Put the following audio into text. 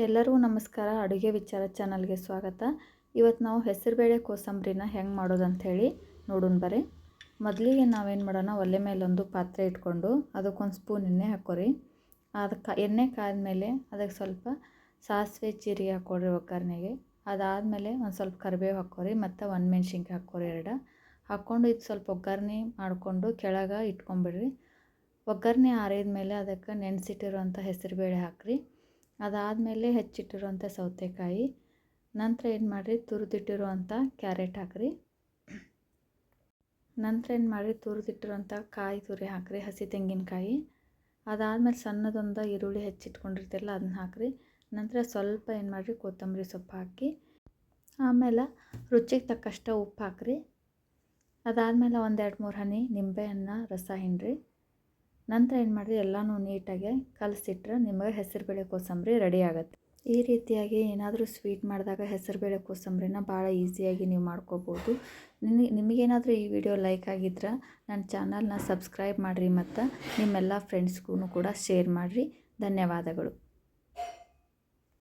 ಎಲ್ಲರಿಗೂ ನಮಸ್ಕಾರ. ಅಡುಗೆ ವಿಚಾರ ಚಾನಲ್ಗೆ ಸ್ವಾಗತ. ಇವತ್ತು ನಾವು ಹೆಸರುಬೇಳೆ ಕೋಸಂಬರಿನ ಹೆಂಗೆ ಮಾಡೋದು ಅಂಥೇಳಿ ನೋಡೋಣ ಬರ್ರಿ. ಮೊದಲಿಗೆ ನಾವೇನು ಮಾಡೋಣ, ಒಲೆ ಮೇಲೆ ಒಂದು ಪಾತ್ರೆ ಇಟ್ಕೊಂಡು ಅದಕ್ಕೊಂದು ಸ್ಪೂನ್ ಎಣ್ಣೆ ಹಾಕೋರಿ. ಅದಕ್ಕೆ ಎಣ್ಣೆ ಕಾದ್ಮೇಲೆ ಅದಕ್ಕೆ ಸ್ವಲ್ಪ ಸಾಸಿವೆ ಜೀರಿಗೆ ಹಾಕ್ಕೊಡ್ರಿ ಒಗ್ಗರಣೆಗೆ. ಅದಾದಮೇಲೆ ಒಂದು ಸ್ವಲ್ಪ ಕರಿಬೇವು ಹಾಕ್ಕೊರಿ ಮತ್ತು ಒಣಮೆಣ್ಸಿನ್ಕಾಯಿ ಹಾಕ್ಕೊರಿ 2 ಹಾಕ್ಕೊಂಡು ಇದು ಸ್ವಲ್ಪ ಒಗ್ಗರಣೆ ಮಾಡಿಕೊಂಡು ಕೆಳಗೆ ಇಟ್ಕೊಂಬಿಡ್ರಿ. ಒಗ್ಗರಣೆ ಆರಿದ ಮೇಲೆ ಅದಕ್ಕೆ ನೆನೆಸಿಟ್ಟಿರುವಂಥ ಹೆಸರುಬೇಳೆ ಹಾಕಿರಿ. ಅದಾದಮೇಲೆ ಹೆಚ್ಚಿಟ್ಟಿರುವಂಥ ಸೌತೆಕಾಯಿ, ನಂತರ ಏನು ಮಾಡಿರಿ, ತುರಿದಿಟ್ಟಿರುವಂಥ ಕ್ಯಾರೆಟ್ ಹಾಕಿರಿ. ನಂತರ ಏನು ಮಾಡಿರಿ, ತುರಿದಿಟ್ಟಿರುವಂಥ ಕಾಯಿ ತುರಿ ಹಾಕಿರಿ, ಹಸಿ ತೆಂಗಿನಕಾಯಿ. ಅದಾದಮೇಲೆ ಸಣ್ಣದೊಂದು ಈರುಳ್ಳಿ ಹೆಚ್ಚಿಟ್ಕೊಂಡಿರ್ತಿರಲ್ಲ ಅದನ್ನ ಹಾಕಿರಿ. ನಂತರ ಸ್ವಲ್ಪ ಏನು ಮಾಡಿರಿ, ಕೊತ್ತಂಬರಿ ಸೊಪ್ಪು ಹಾಕಿ, ಆಮೇಲೆ ರುಚಿಗೆ ತಕ್ಕಷ್ಟು ಉಪ್ಪು ಹಾಕಿರಿ. ಅದಾದಮೇಲೆ ಒಂದು 2-3 ಹನಿ ನಿಂಬೆಹಣ್ಣು ರಸ ಹಿಂಡ್ರಿ. ನಂತರ ಏನು ಮಾಡಿರಿ, ಎಲ್ಲನೂ ನೀಟಾಗಿ ಕಲಸಿಟ್ರೆ ನಿಮಗೆ ಹೆಸರುಬೇಳೆ ಕೋಸಂಬರಿ ರೆಡಿ ಆಗುತ್ತೆ. ಈ ರೀತಿಯಾಗಿ ಏನಾದರೂ ಸ್ವೀಟ್ ಮಾಡಿದಾಗ ಹೆಸರುಬೇಳೆ ಕೋಸಂಬರಿನ ಭಾಳ ಈಸಿಯಾಗಿ ನೀವು ಮಾಡ್ಕೋಬೋದು. ನಿಮಗೇನಾದರೂ ಈ ವಿಡಿಯೋ ಲೈಕ್ ಆಗಿದ್ರೆ ನನ್ನ ಚಾನಲ್ನ ಸಬ್ಸ್ಕ್ರೈಬ್ ಮಾಡಿರಿ ಮತ್ತು ನಿಮ್ಮೆಲ್ಲ ಫ್ರೆಂಡ್ಸ್ಗೂ ಕೂಡ ಶೇರ್ ಮಾಡಿರಿ. ಧನ್ಯವಾದಗಳು.